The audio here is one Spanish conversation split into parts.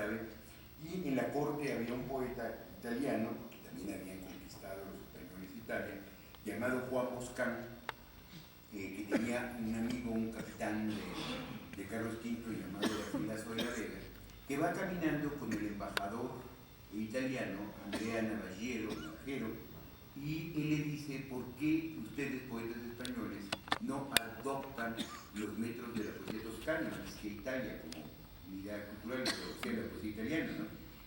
árabe, y en la corte había un poeta italiano, porque también habían conquistado los españoles Italia, llamado Juan Boscán, que tenía un amigo, un capitán de Carlos V llamado Garcilaso de la Vega, que va caminando con el embajador italiano, Andrea Navajero, y él le dice: ¿por qué ustedes, poetas españoles, no adoptan los métodos de la poesía toscana? Es que Italia, como unidad cultural, es la poesía italiana, ¿no?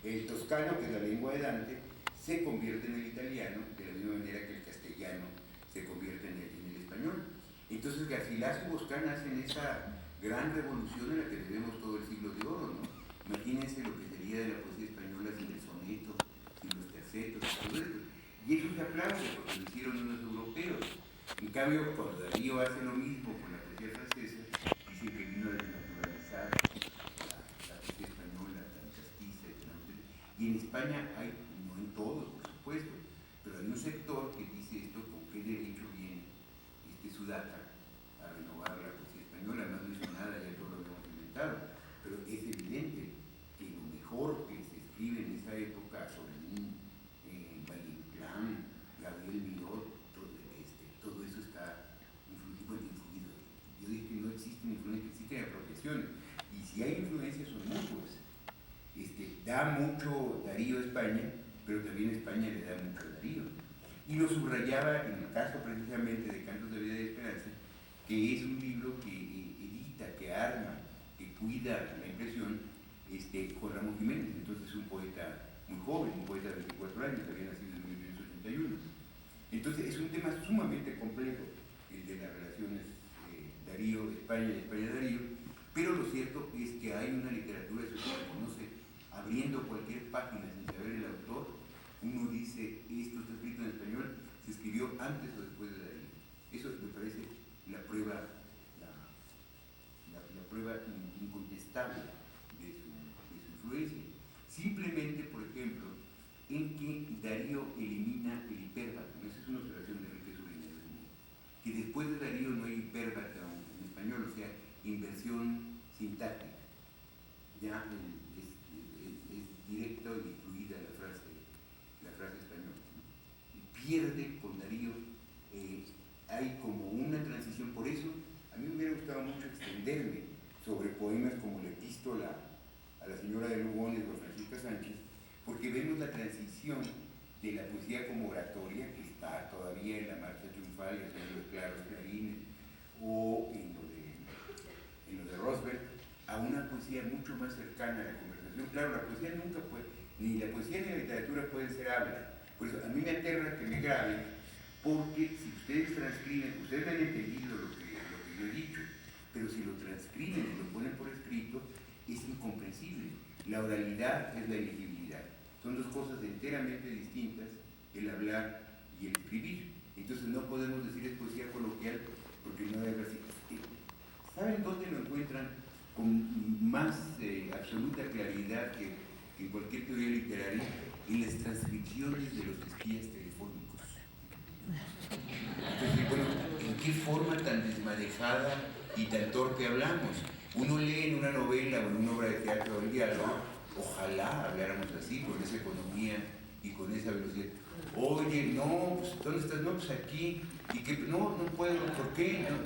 El toscano, que es la lengua de Dante, se convierte en el italiano de la misma manera que el castellano se convierte en el español. Entonces Garcilaso y Boscán hacen esa gran revolución a la que debemos todo el siglo de oro, ¿no? Imagínense lo que sería de la poesía española sin el soneto, sin los tercetos, todo esto. Y eso se aplaude porque lo hicieron unos europeos. En cambio, cuando Darío hace lo mismo con la poesía francesa, dice que vino a desnaturalizar la poesía española tan castiza. Y en España hay, no en todos, por supuesto, pero hay un sector que dice esto: ¿con qué derecho viene Sudata a renovar la poesía española? No hizo nada, ya todo lo habíamos inventado. Pero es evidente que lo mejor que se escribe en esa época, sobre Valle Inclán, Gabriel Miró, todo eso está influido. Yo dije que no existen influencias, existen apropiaciones. Y si hay influencias, son mutuas. Da mucho Darío a España, pero también España le da mucho a Darío. Y lo subrayaba en el caso precisamente de Cantos de Vida y de Esperanza, que es un libro que edita, que arma, que cuida la impresión, con Ramón Jiménez. Entonces es un poeta muy joven, un poeta de 24 años, había nacido en 1981. Entonces es un tema sumamente complejo, el de las relaciones Darío-España y España-Darío, pero lo cierto es que hay una literatura, eso se reconoce abriendo cualquier página sin saber el autor. Uno dice: esto está escrito en español, se escribió antes o después de Darío. Eso me parece la prueba incontestable de su influencia. Simplemente, por ejemplo, en que Darío elimina el hipérbato. Esa es una observación de Enrique Sureña, que después de Darío no hay hipérbato en español, o sea, inversión sintáctica. Ya es directo y fluida la frase española. Pierde con Darío, hay como una transición. Por eso a mí me hubiera gustado mucho extenderme sobre poemas como la epístola a la señora de Lugones o Francisca Sánchez, porque vemos la transición de la poesía como oratoria, que está todavía en la marcha triunfal, ya sea en los claros clarines o en lo de Roosevelt, a una poesía mucho más cercana a la conversación. Claro, la poesía nunca puede, ni la poesía ni la literatura pueden ser habla. Por eso a mí me aterra que me graben, porque si ustedes transcriben, ustedes han entendido lo que yo he dicho, pero si lo transcriben y lo ponen por escrito, es incomprensible. La oralidad es la elegibilidad. Son dos cosas enteramente distintas, el hablar y el escribir. Entonces no podemos decir es poesía coloquial porque no debe así. ¿Saben dónde lo encuentran con más absoluta claridad que en cualquier teoría literaria? En las transcripciones de los espías telefónicos. Entonces, bueno, ¿en qué forma tan desmadejada y tan torpe hablamos? Uno lee en una novela o en una obra de teatro o en diálogo: ojalá habláramos así, con esa economía y con esa velocidad. Oye, no, pues, ¿dónde estás? No, pues aquí. ¿Y qué? No puedo, ¿por qué? No.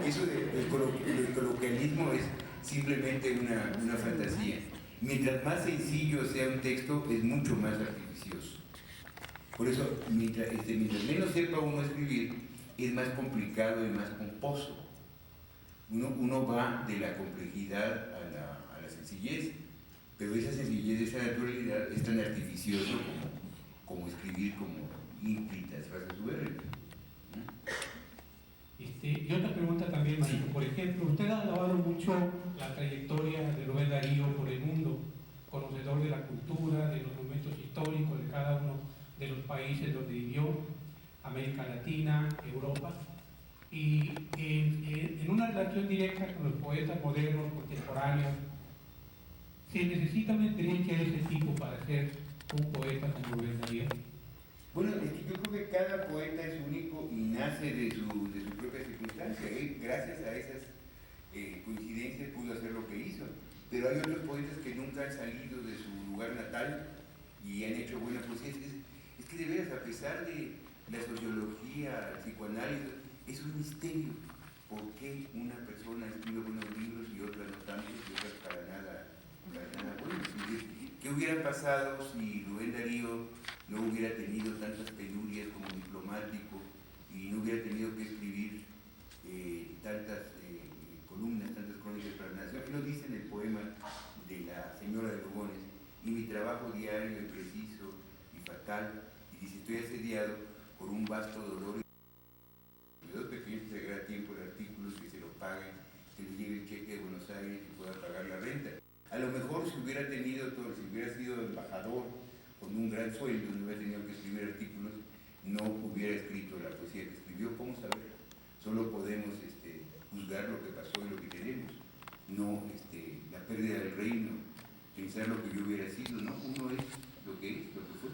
Eso del coloquialismo es simplemente una fantasía. Mientras más sencillo sea un texto, es mucho más artificioso. Por eso, mientras menos sepa uno escribir, es más complicado y más pomposo. Uno va de la complejidad a la sencillez, pero esa sencillez, esa naturalidad es tan artificioso como escribir como íntitas frases soberbias. Y otra pregunta también, Marito. Por ejemplo, usted ha alabado mucho la trayectoria de Rubén Darío por el mundo, conocedor de la cultura, de los momentos históricos de cada uno de los países donde vivió, América Latina, Europa, y en una relación directa con los poetas modernos, contemporáneos. ¿Se necesita una experiencia de ese tipo para ser un poeta como Rubén Darío? Bueno, es que yo creo que cada poeta es único y nace de su propia circunstancia. Él, gracias a esas coincidencias, pudo hacer lo que hizo. pero hay otros poetas que nunca han salido de su lugar natal y han hecho buena poesía. Es que de veras, a pesar de la sociología, el psicoanálisis, es un misterio por qué una persona escribe buenos libros y otra no tanto, y otras para nada buenos. ¿Qué hubiera pasado si Rubén Darío no hubiera tenido tantas penurias como diplomático y no hubiera tenido que escribir tantas columnas, tantas crónicas para la nación? Él lo dice en el poema de la señora de Lugones: y mi trabajo diario es preciso y fatal, y dice, estoy asediado por un vasto dolor y dos pequeños de gran tiempo de artículos que se lo paguen, que le llegue el cheque de Buenos Aires y pueda pagar la renta. A lo mejor si hubiera tenido todo, si hubiera sido embajador con un gran sueldo, no hubiera tenido que escribir artículos, no hubiera escrito la poesía que escribió. ¿Cómo saberlo? Solo podemos juzgar lo que pasó y lo que tenemos, no la pérdida del reino, pensar lo que yo hubiera sido, ¿no? Uno es lo que es, lo que fue,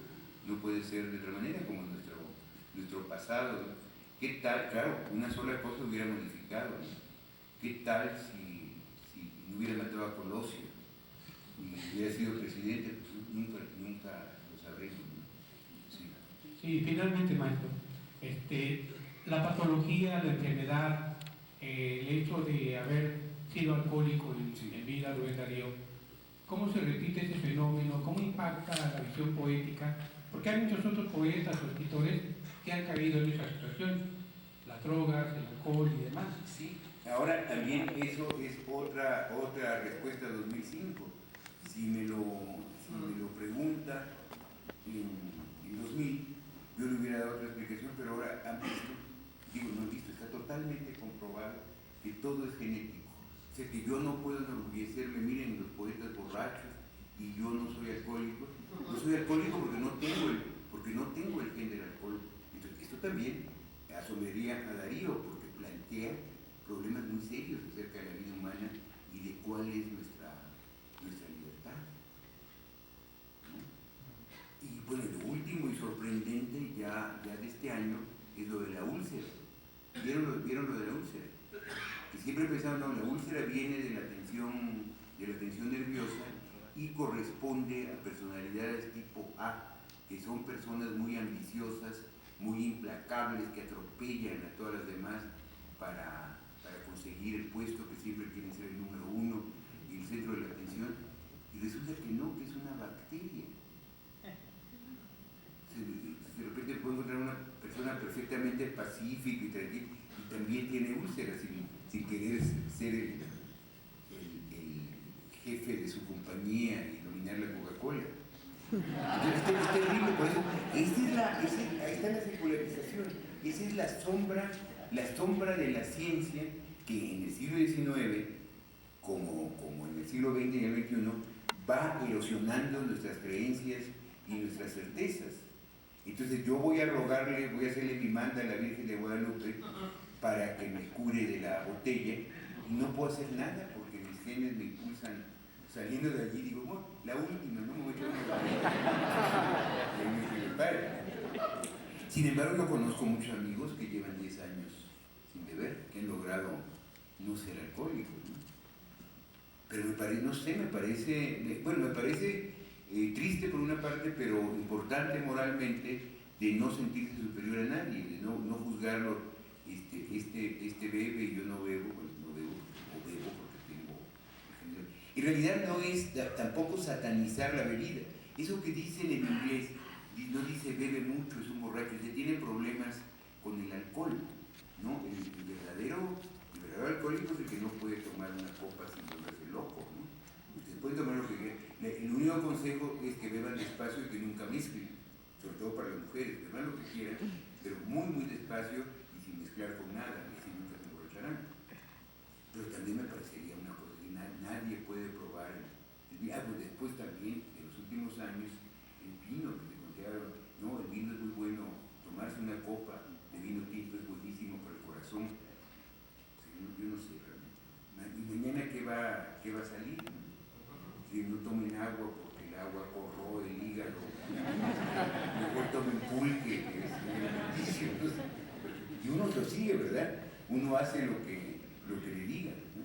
no puede ser de otra manera como nuestro pasado, ¿no? ¿Qué tal? Claro, una sola cosa hubiera modificado, ¿no? ¿Qué tal si no hubiera matado a Colosio y hubiera sido presidente? Pues nunca lo sabremos, ¿no? Sí. Sí, finalmente, maestro, la patología, la enfermedad, el hecho de haber sido alcohólico en vida, Rubén Darío, ¿cómo se repite ese fenómeno? ¿Cómo impacta la visión poética? Porque hay muchos otros poetas o escritores que han caído en esa situación, las drogas, el alcohol y demás. Sí, ahora también eso es otra respuesta de 2005. Si me lo pregunta en 2000, yo le hubiera dado otra explicación, pero ahora han visto, no han visto, está totalmente comprobado que todo es genético. O sea, que yo no puedo enorgullecerme, miren los poetas borrachos, y yo no soy alcohólico. No soy alcohólico porque no tengo el gen del alcohol. Entonces, esto también asombraría a Darío, porque plantea problemas muy serios acerca de la vida humana y de cuál es nuestra libertad, ¿no? Y bueno, lo último y sorprendente ya de este año es lo de la úlcera. ¿Vieron lo de la úlcera? Que siempre pensaban, no, la úlcera viene de la tensión nerviosa y corresponde a personalidades tipo A, que son personas muy ambiciosas, muy implacables, que atropellan a todas las demás para conseguir el puesto, que siempre quieren ser el número uno y el centro de la atención. Y resulta que no, que es una bacteria. De repente puedo encontrar una persona perfectamente pacífica y tranquila y también tiene úlceras sin querer ser el jefe de su compañía y dominar la Coca-Cola. Entonces, es terrible, por eso, ahí está la secularización, esa es la sombra de la ciencia que en el siglo XIX, como en el siglo XX y el XXI, va erosionando nuestras creencias y nuestras certezas. Entonces yo voy a rogarle, voy a hacerle mi manda a la Virgen de Guadalupe para que me cure de la botella, y no puedo hacer nada porque mis genes me impulsan. Saliendo de allí digo, bueno, la última, no me voy a echar una botella. Sin embargo, yo conozco muchos amigos que llevan 10 años sin beber, que han logrado no ser alcohólicos, ¿no? Pero me parece triste por una parte, pero importante moralmente, de no sentirse superior a nadie, de no juzgarlo, este bebe y yo no bebo, pues no bebo, o bebo porque tengo. En realidad no es tampoco satanizar la bebida. Eso que dicen en inglés, no dice bebe mucho, es un borracho, dice tiene problemas con el alcohol, ¿no? El verdadero alcohólico es el que no puede tomar una copa sin volverse loco, ¿no? Ustedes pueden tomar lo que quieran. El único consejo es que beban despacio y que nunca mezclen, sobre todo para las mujeres, beban lo que quieran, pero muy, muy despacio y sin mezclar con nada, y así nunca se emborracharán. Pero también me parecería una cosa que nadie puede probar el vino. Pues después también, en los últimos años, el vino, que se considera, no, el vino es muy bueno, tomarse una copa de vino tinto es buenísimo para el corazón. Yo no sé realmente. ¿Y mañana qué va a salir? Si no tomen agua porque el agua corroe el hígado, mejor tomen pulque, que es alimenticio. Y uno lo sigue, ¿verdad? Uno hace lo que le digan, ¿no?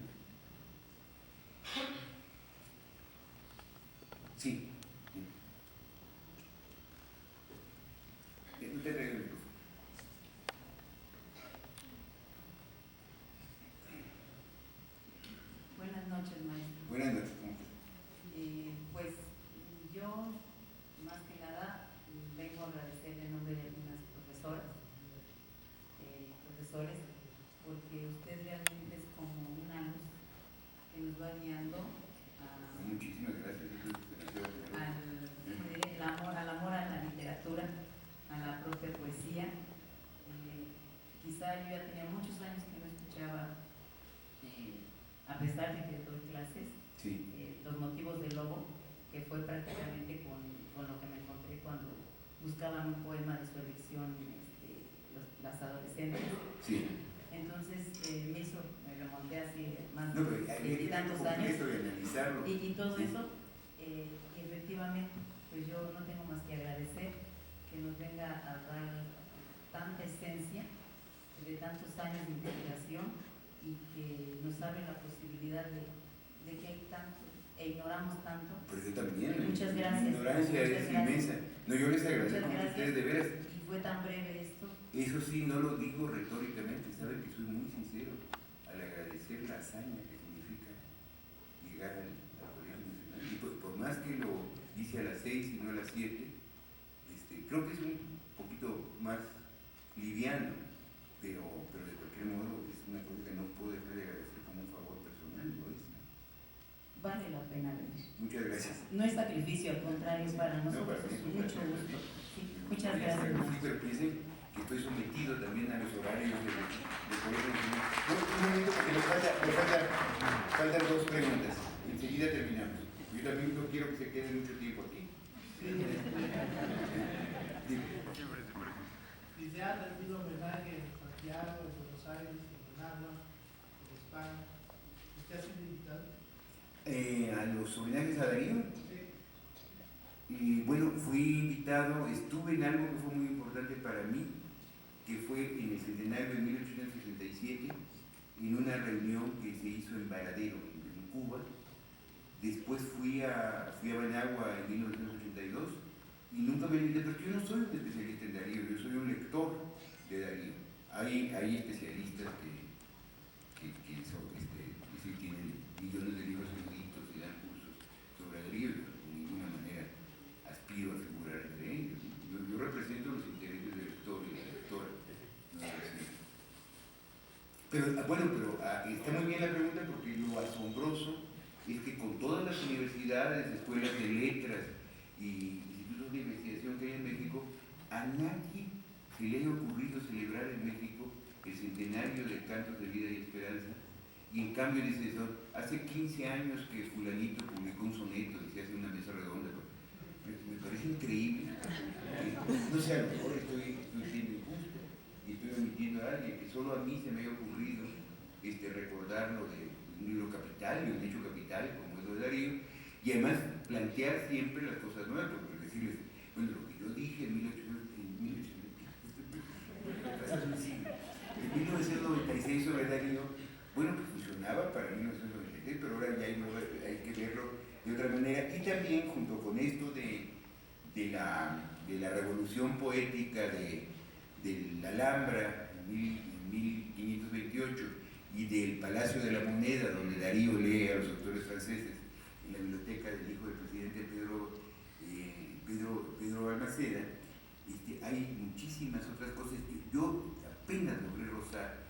sea, yo ya tenía muchos años que no escuchaba, a pesar de que doy clases, Sí. los motivos del lobo, que fue prácticamente con lo que me encontré cuando buscaban un poema de su elección las adolescentes. Sí. Entonces me remonté así más No, pero de tantos años y todo sí. eso, efectivamente, pues yo no tengo más que agradecer que nos venga a dar tanta esencia de tantos años de investigación y que nos abre la posibilidad de que hay tanto e ignoramos tanto. Pero yo también. Muchas gracias. La ignorancia es inmensa. No, yo les agradezco a ustedes de veras. Y fue tan breve esto. Eso sí, no lo digo retóricamente, saben que soy muy sincero al agradecer la hazaña que significa llegar al Colegio Nacional. Y por más que lo hice a las 6 y no a las 7, creo que es un poquito más liviano, pero de cualquier modo es una cosa que no puedo dejar de agradecer como un favor personal, ¿no es? Vale la pena venir. Muchas gracias. No es sacrificio, al contrario, es para nosotros es mucho gusto. Sí, muchas gracias. Pero piensen que estoy sometido también a los horarios de Colegio Nacional. Un momento porque nos faltan dos preguntas. Enseguida terminamos. Yo también no quiero que se quede mucho tiempo aquí. Dice, ha rendido homenaje en Santiago, en Buenos Aires, en Managua, en España. ¿Usted ha sido invitado? A los homenajes a Darío. Sí. Y bueno, fui invitado, estuve en algo que fue muy importante para mí, que fue en el centenario de 1867, en una reunión que se hizo en Varadero, en Cuba. Después fui a Managua en 1982 y nunca me olvidé, porque yo no soy un especialista en Darío, yo soy un lector de Darío. Hay especialistas que tienen millones de libros eruditos y dan cursos sobre Darío, pero de ninguna manera aspiro a figurar entre ellos. Yo represento los intereses del lector y de la lectora. No pero está muy bien la pregunta, porque lo asombroso es que con todas las universidades, escuelas de letras y institutos de investigación que hay en México, a nadie se le haya ocurrido celebrar en México el centenario de Cantos de Vida y Esperanza. Y en cambio dice eso, hace 15 años que fulanito publicó un soneto y se hace una mesa redonda. Me parece increíble. No sé, a lo mejor estoy siendo injusto y estoy omitiendo a alguien, que solo a mí se me haya ocurrido recordarlo de un libro capital, de un hecho capital como es lo de Darío, y además plantear siempre las cosas nuevas, porque decirles, bueno, lo que yo dije en 1996 sobre Darío, bueno, pues funcionaba para 1996, pero ahora ya hay que verlo de otra manera. Y también junto con esto de la revolución poética de la Alhambra en 1528 y del Palacio de la Moneda, donde Darío lee a los autores franceses en la biblioteca del hijo del presidente Pedro Balmaceda, hay muchísimas otras cosas que yo apenas logré rozar,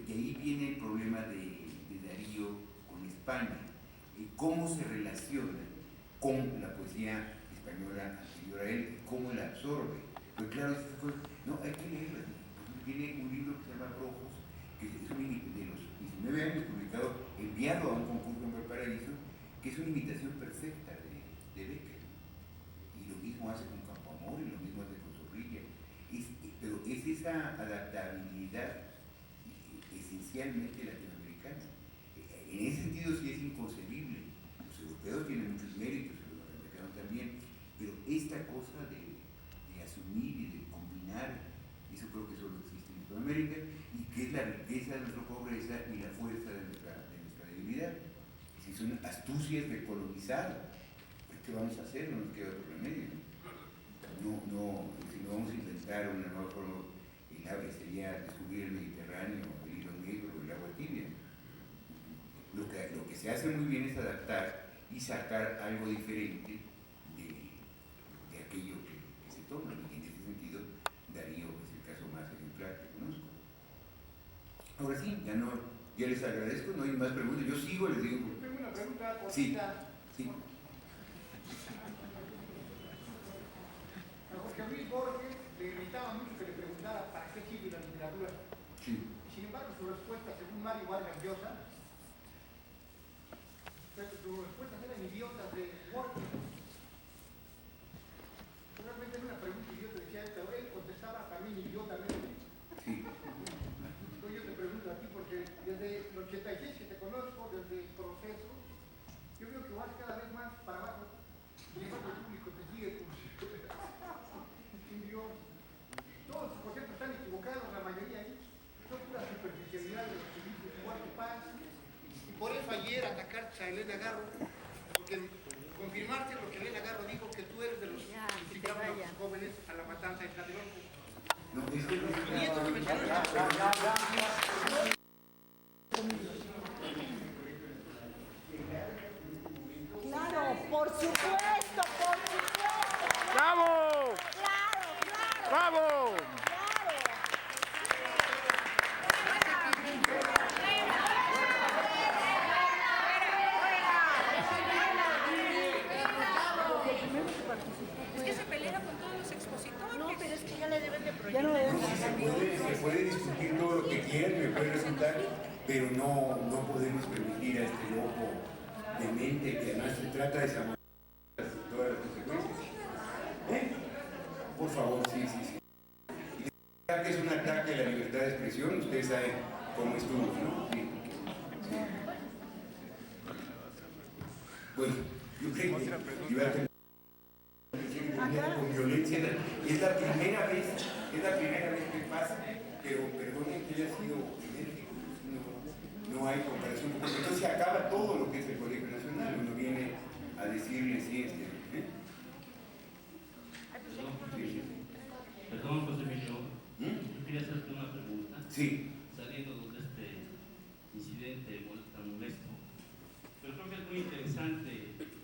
que ahí viene el problema de Darío con España, cómo se relaciona con la poesía española anterior a él, cómo la absorbe. Pues claro, esas cosas, no, hay que leerlas. Tiene un libro que se llama Rojos, que es de los 19 años publicado, enviado a un concurso en Valparaíso, que es una imitación perfecta de Becker. Y lo mismo hace con Campoamor y lo mismo hace con Zorrilla. Pero es esa adaptabilidad esencialmente latinoamericana. En ese sentido sí es inconcebible. Los europeos tienen muchos méritos, los norteamericanos también, pero esta cosa de asumir y de combinar, eso creo que solo existe en Latinoamérica, y que es la riqueza de nuestra pobreza y la fuerza de nuestra debilidad. Si son astucias del colonizado, pues ¿qué vamos a hacer? No nos queda otro remedio. Si no vamos a inventar una nueva forma, el agua sería descubrir el Mediterráneo, el hilo negro, el agua tibia. Lo que se hace muy bien es adaptar y sacar algo diferente de aquello que se toma. Y en ese sentido, Darío es el caso más ejemplar que conozco. Ahora sí, ya les agradezco, no hay más preguntas. Yo sigo, les digo. Tengo una pregunta cortita. Sí. A Jorge Luis Borges le gritaba mucho que le preguntara para qué sirve la literatura. Sí. Sin embargo, su respuesta, según Mario Vargas Llosa, sus respuestas eran idiotas de Working. Realmente era una pregunta idiota, decía él, pero él contestaba también idiotamente. Sí. Entonces yo te pregunto a ti, porque desde el 86 que te conozco, desde el proceso, yo veo que vas cada vez más para abajo. Y el público te sigue como si fueras un dios. Todos los conceptos están equivocados, la mayoría ahí. Son pura superficialidad de los que dicen igual que paz. Y por eso ayer atacaste a Elena Garro, porque confirmarte lo que Elena Garro dijo, que tú eres de los que instigaban a los jóvenes a la matanza en Tlatelolco. No, es que Y esto que mencionó Claro, por supuesto, por supuesto. ¡Bravo! Claro, claro. ¡Bravo! Es que se pelea con todos los expositores. No, pero es que ya le deben de proyectar. se puede discutir todo lo que quieran, me puede resultar, pero no podemos permitir a este loco demente que además se trata de sabotear todas las consecuencias. Por favor, sí. Y que es un ataque a la libertad de expresión, ustedes saben cómo estuvo, ¿no? Sí. Bueno, yo creo que iba a tener con violencia. Es la primera vez que pasa, pero perdonen que haya sido idéntico, no hay comparación, porque entonces se acaba todo lo que es el Colegio Nacional, uno viene a decirle sí, Perdón, José Emilio, yo quería hacerte una pregunta. Sí. Saliendo de este incidente tan molesto, pero creo que es muy interesante,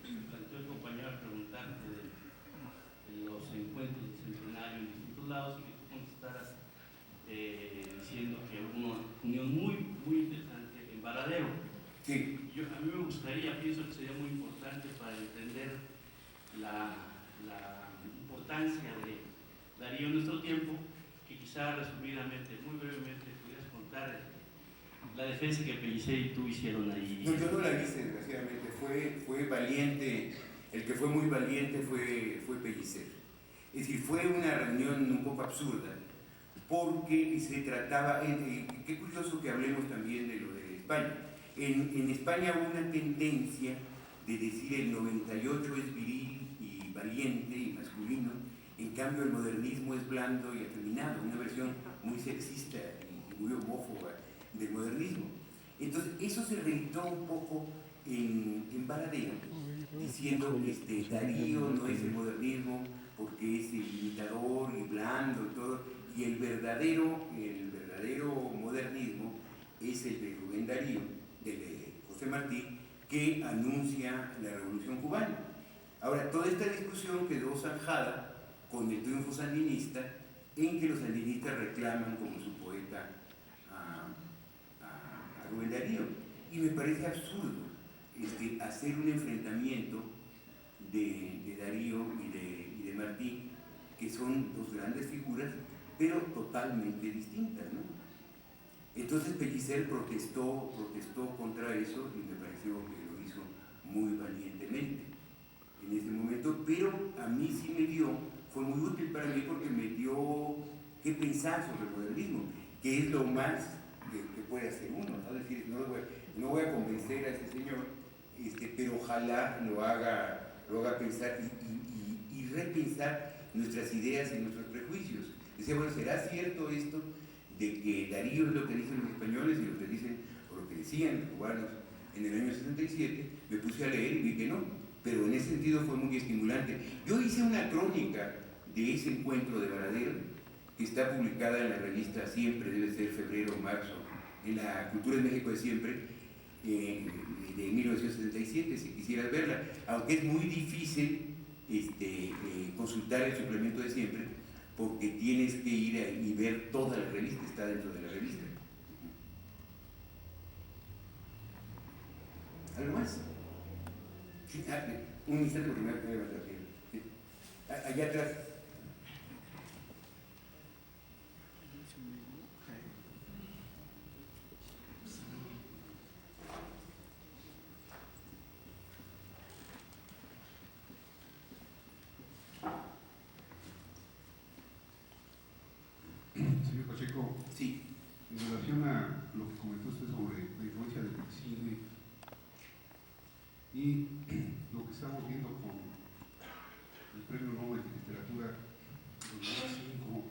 planteó el compañero al preguntarte de los encuentros de centenario en distintos lados y que tú contestaras diciendo que hubo una unión muy interesante en Varadero. Sí. A mí me gustaría, pienso que sería muy importante para entender la importancia de Darío en nuestro tiempo, que quizá resumidamente, muy brevemente, pudieras contar la defensa que Pellicer y tú hicieron ahí. No, yo no la hice, desgraciadamente, fue valiente, el que fue muy valiente fue Pellicer. Es decir, fue una reunión un poco absurda, porque se trataba, qué curioso que hablemos también de lo de España. En España hubo una tendencia de decir el 98 es viril y valiente y masculino, en cambio el modernismo es blando y afeminado, una versión muy sexista y muy homófoba del modernismo. Entonces eso se reeditó un poco en Varadero, diciendo Darío no es el modernismo porque es imitador y blando y todo, y el verdadero modernismo es el de Rubén Darío, de José Martí, que anuncia la Revolución Cubana. Ahora, toda esta discusión quedó zanjada con el triunfo sandinista, en que los sandinistas reclaman como su poeta a Rubén Darío. Y me parece absurdo hacer un enfrentamiento de Darío y de Martí, que son dos grandes figuras, pero totalmente distintas, ¿no? Entonces Pellicer protestó contra eso y me pareció que lo hizo muy valientemente en ese momento, pero a mí sí fue muy útil para mí porque me dio que pensar sobre el modernismo, que es lo más que puede hacer uno, ¿no? Es decir, no voy a convencer a ese señor, pero ojalá lo haga pensar y repensar nuestras ideas y nuestros prejuicios. Decía, bueno, ¿será cierto esto de que Darío es lo que dicen los españoles y lo que dicen, o lo que decían los cubanos en el año 67? Me puse a leer y vi que no, pero en ese sentido fue muy estimulante. Yo hice una crónica de ese encuentro de Varadero, que está publicada en la revista Siempre, debe ser febrero o marzo, en la Cultura de México de Siempre, de 1977, si quisieras verla, aunque es muy difícil consultar el suplemento de Siempre, porque tienes que ir y ver toda la revista, está dentro de la revista. ¿Algo más? Sí, un instante porque me voy a levantar. Sí. Allá atrás. Pacheco, Sí. en relación a lo que comentó usted sobre la influencia del cine y lo que estamos viendo con el Premio Nobel de Literatura 2005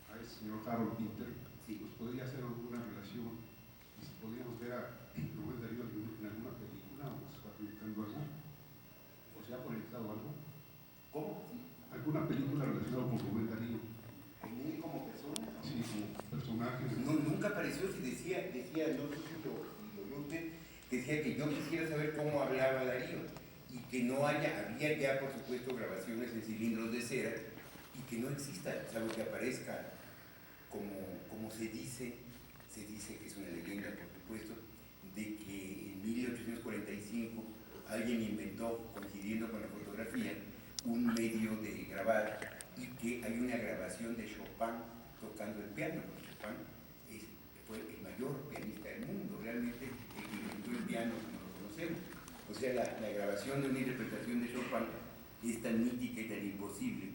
a ese señor Harold Pinter, Sí. ¿nos podría hacer alguna relación y si podríamos ver a Rubén Darío en alguna película o se está proyectando algo? ¿O se ha proyectado algo? ¿Cómo? Sí. ¿Alguna película relacionada con Rubén Darío? ¿En él como persona? Sí, como personaje. No, nunca apareció. Si decía, no sé si lo oyó usted, decía que yo quisiera saber cómo hablaba Darío y que no había ya por supuesto grabaciones en cilindros de cera y que no exista, salvo que aparezca como se dice que es una leyenda por supuesto, de que en 1845 alguien inventó, coincidiendo con la fotografía, un medio de grabar y que hay una grabación de Chopin tocando el piano, porque Chopin fue el mayor pianista del mundo, realmente el que inventó el piano como lo conocemos. O sea, la grabación de una interpretación de Chopin es tan mítica y tan imposible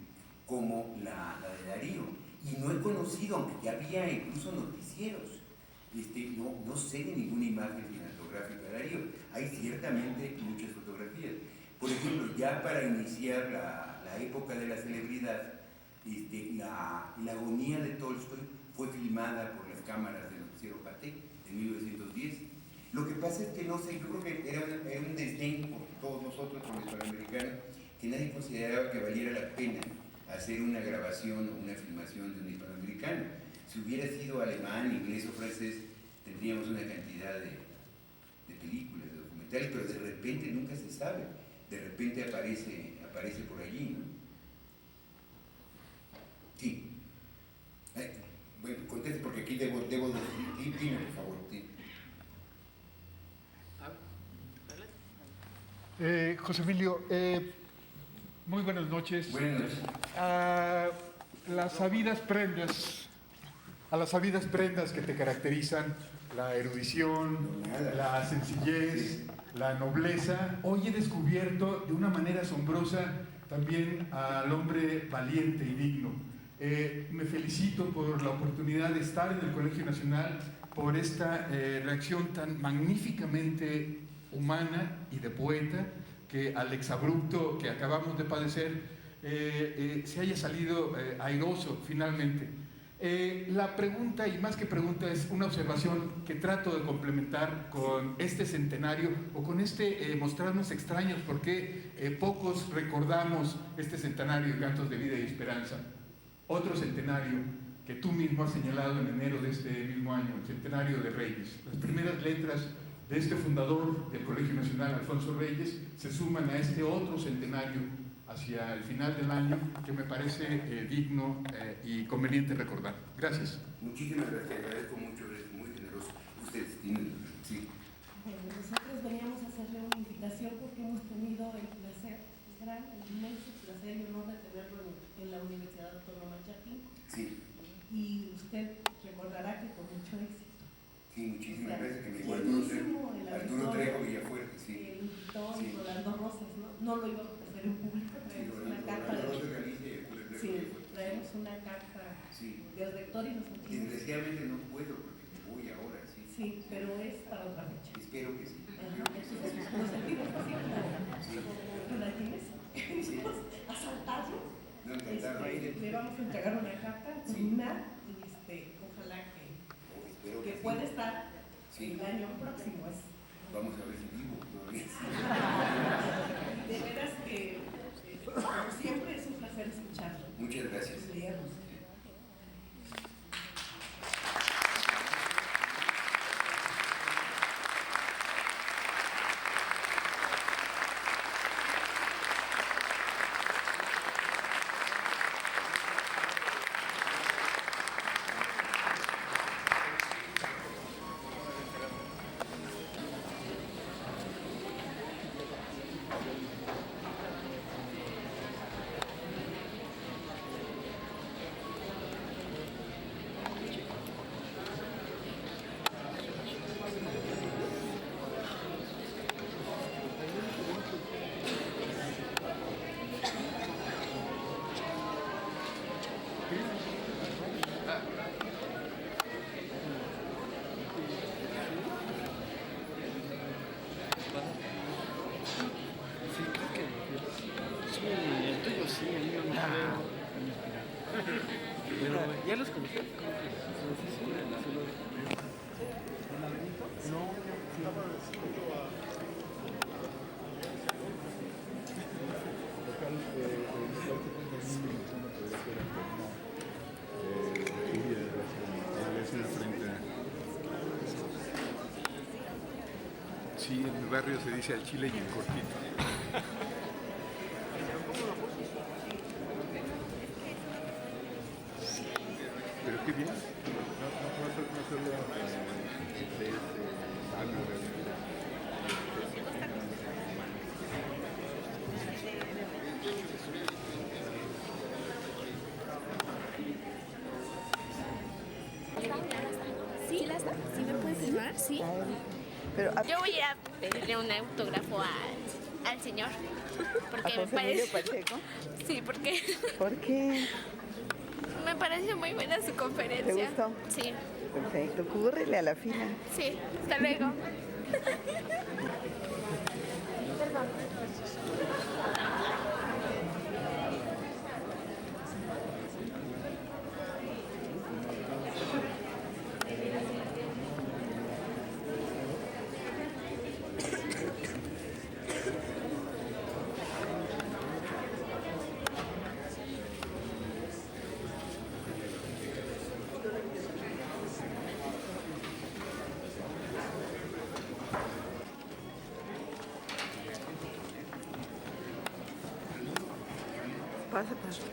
como la de Darío. Y no he conocido, aunque ya había incluso noticieros, no sé de ninguna imagen cinematográfica de Darío. Hay ciertamente muchas fotografías. Por ejemplo, ya para iniciar la época de la celebridad, la agonía de Tolstoy fue filmada por las cámaras del noticiero Pathé en 1910. Lo que pasa es que no sé, yo creo que era un desdén por todos nosotros, por los hispanoamericanos, que nadie consideraba que valiera la pena hacer una grabación o una filmación de un hispanoamericano. Si hubiera sido alemán, inglés o francés, tendríamos una cantidad de películas, de documentales, pero de repente nunca se sabe. De repente aparece por allí, ¿no? Sí. Bueno, conteste porque aquí debo decir. Dime, por favor. Sí. José Emilio, muy buenas noches. Buenas noches. A las sabidas prendas que te caracterizan, la erudición, la sencillez, la nobleza, hoy he descubierto de una manera asombrosa también al hombre valiente y digno. Me felicito por la oportunidad de estar en el Colegio Nacional, por esta reacción tan magníficamente humana y de poeta, que al exabrupto que acabamos de padecer se haya salido airoso finalmente. La pregunta, y más que pregunta, es una observación que trato de complementar con este centenario o con mostrarnos extraños porque pocos recordamos este centenario de Cantos de Vida y Esperanza. Otro centenario que tú mismo has señalado en enero de este mismo año, el centenario de Reyes. Las primeras letras de este fundador del Colegio Nacional, Alfonso Reyes, se suman a este otro centenario hacia el final del año, que me parece digno y conveniente recordar. Gracias. Muchísimas gracias, agradezco mucho, es muy generoso. Ustedes tienen, sí. Nosotros veníamos a hacerle una invitación porque hemos tenido el placer, el inmenso placer y honor de tenerlo en la Universidad Autónoma Chapín. Sí. Y usted recordará que con mucho éxito. Sí, muchísimas gracias, que me Buenísimo, Arturo Trejo Villafuerte, sí. El Vitón, Sí. Rolando Rosas, ¿no? No lo iba a hacer en público, traemos una carta traemos una carta del rector y nos sentimos. Desgraciadamente no puedo porque me voy ahora, sí. Sí, pero es para otra fecha. Espero que sí. Nos sentimos así como latines, a saltarlo. No, encantado. Le vamos a entregar una carta al terminar y ojalá que pueda estar el año próximo. Vamos a ver si vivo todavía. De veras que, como siempre, es un placer escucharlo. Muchas gracias. Leerlos. Sí, el tuyo sí, el mío no veo. Pero ya los conocí. Sí, en mi barrio se dice al chile y en cortito. Pero qué bien. No solo ¿Sí? ¿Sí me puedes firmar? Sí. Pero, Yo voy a ir a pedirle un autógrafo al señor. Porque ¿a José Emilio Pacheco? Sí, porque ¿Por qué? me pareció muy buena su conferencia. ¿Te gustó? Sí. Perfecto, cúrrele a la fila. Sí, hasta luego. Perdón. Pasa, pasa.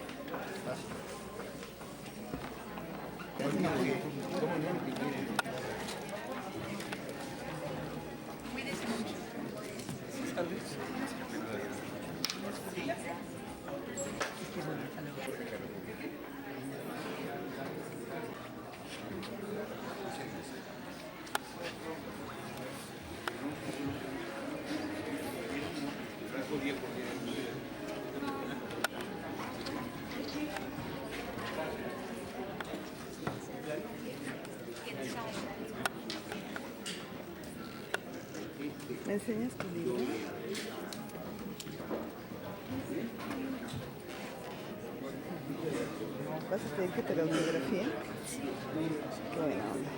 ¿Me enseñas tu libro? ¿Vas a pedir que te lo autografíe? Sí. Qué buena onda.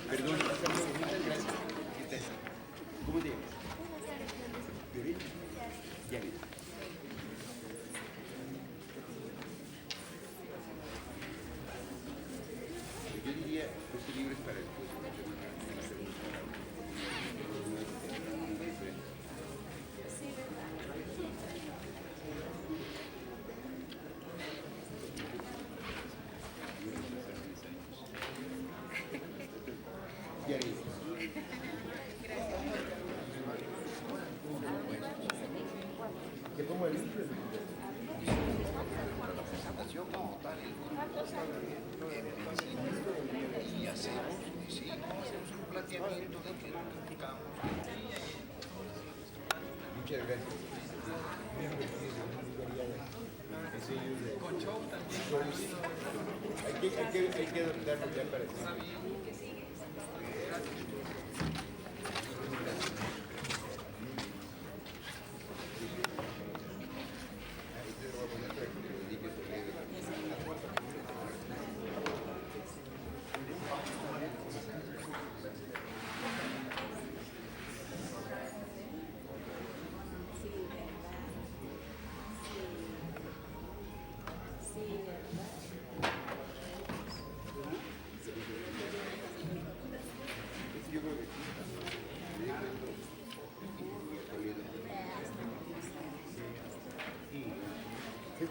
Perdón, muchas gracias. ¿Cómo te llamas? ¿Violeta? Ya vi. Yo diría, este libro es para el puesto. ¿Te pongo el libro? Para la presentación como tal. Y hacemos un planteamiento de que buscamos. Muchas gracias. Con show también. Hay que adaptarlo ya para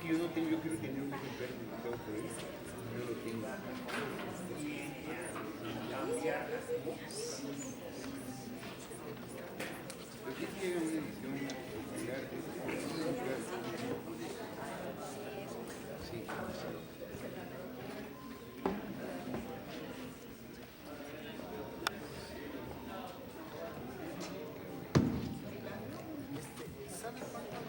que yo quiero tener un ejemplar publicado por él, no lo tengo. Pero sí tiene una edición popular de sí. ¿Sabe cuánto?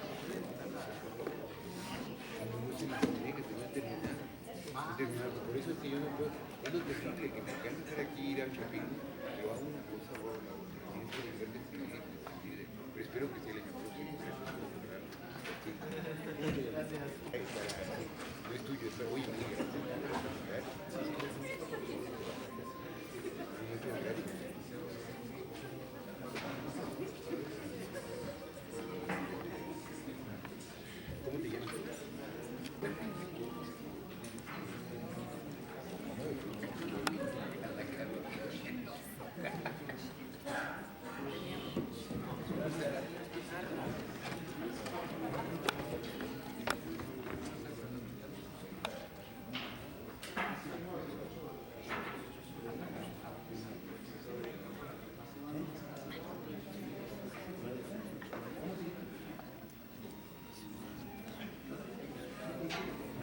Por eso es que yo no puedo, es lo terrible que me encanta estar aquí, ir al shopping, yo hago una cosa o la otra, tienes que dejar de escribir, pero espero que sea el año próximo. No es tuyo, pero oye, ¿cómo te llamas?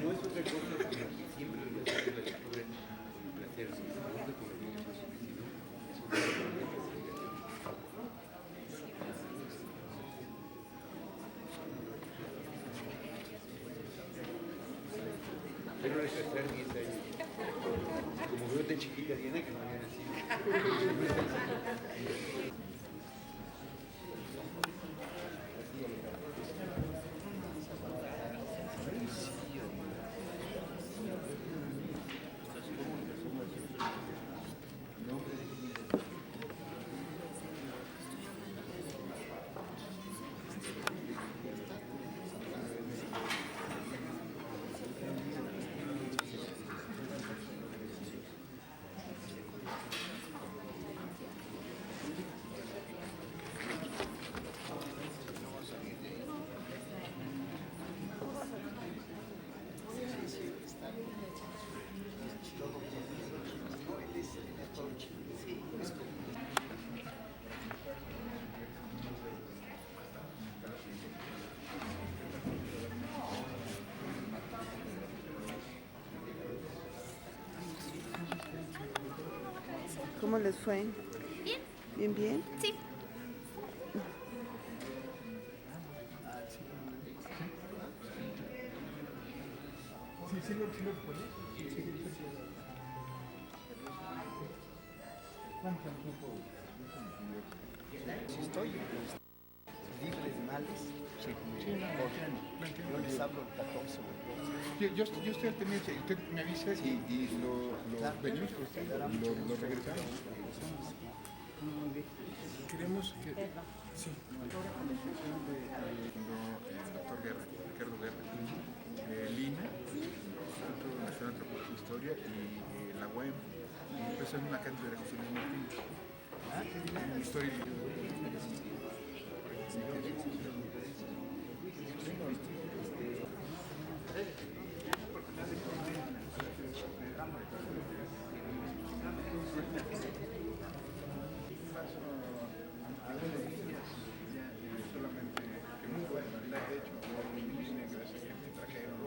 No es otra cosa que siempre lo voy a hacer la lectura con placer, sin importa con el niño, sino es una obligación. Pero retrasar 10 años. Como veo tan chiquita Diana que no había nacido. ¿Cómo les fue? Bien. ¿Bien, bien? Sí. Sí lo pones. Si estoy libre de males, yo les hablo el 14 o el 12. Yo estoy al pendiente, usted me avisa y lo venimos por usted, lo regresamos. Queremos que... Sí. El doctor Guerra, Ricardo Guerra, Lina, Instituto Nacional de Antropología e Historia y la UEM, y empezó en una cátedra de José Luis Martín. Historia y solamente que muy buena, de hecho, gracias a que me trajeron,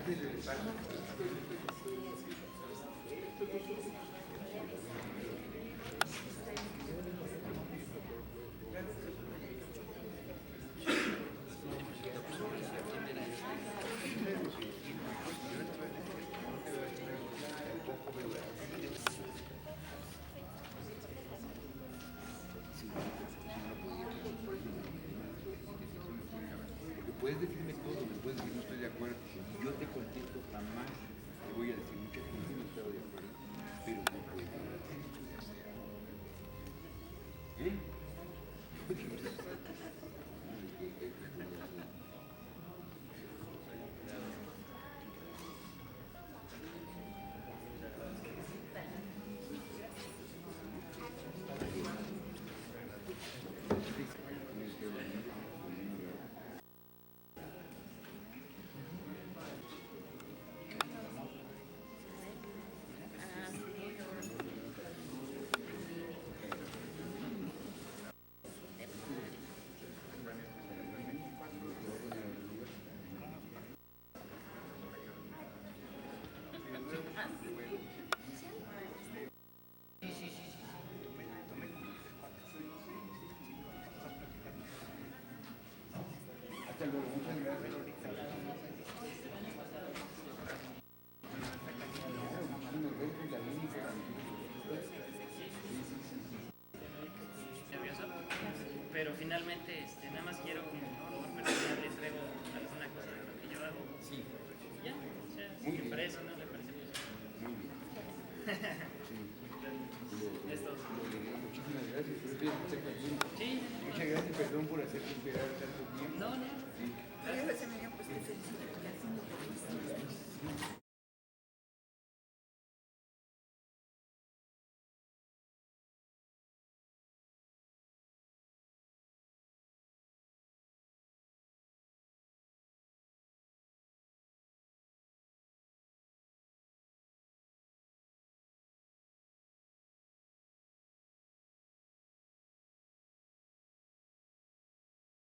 antes de pasar. Puedes decirme todo, me puedes decir no estoy de acuerdo. Y yo te contesto jamás. Te voy a decir muchas cosas no estoy de acuerdo, pero no puedo. ¿Eh? Hasta luego, muchas gracias. Nervioso, pero finalmente nada más quiero como favor personal les traigo alguna cosa de lo que yo hago. Sí. Ya, o sea, si Muy le bien. parece o no le parece. Muy bien. Sí. Esto. Muchísimas gracias. Sí. Muchas gracias, perdón por hacerte esperar tanto tiempo. No, no. Sí. Gracias. Te felicito porque al fin lo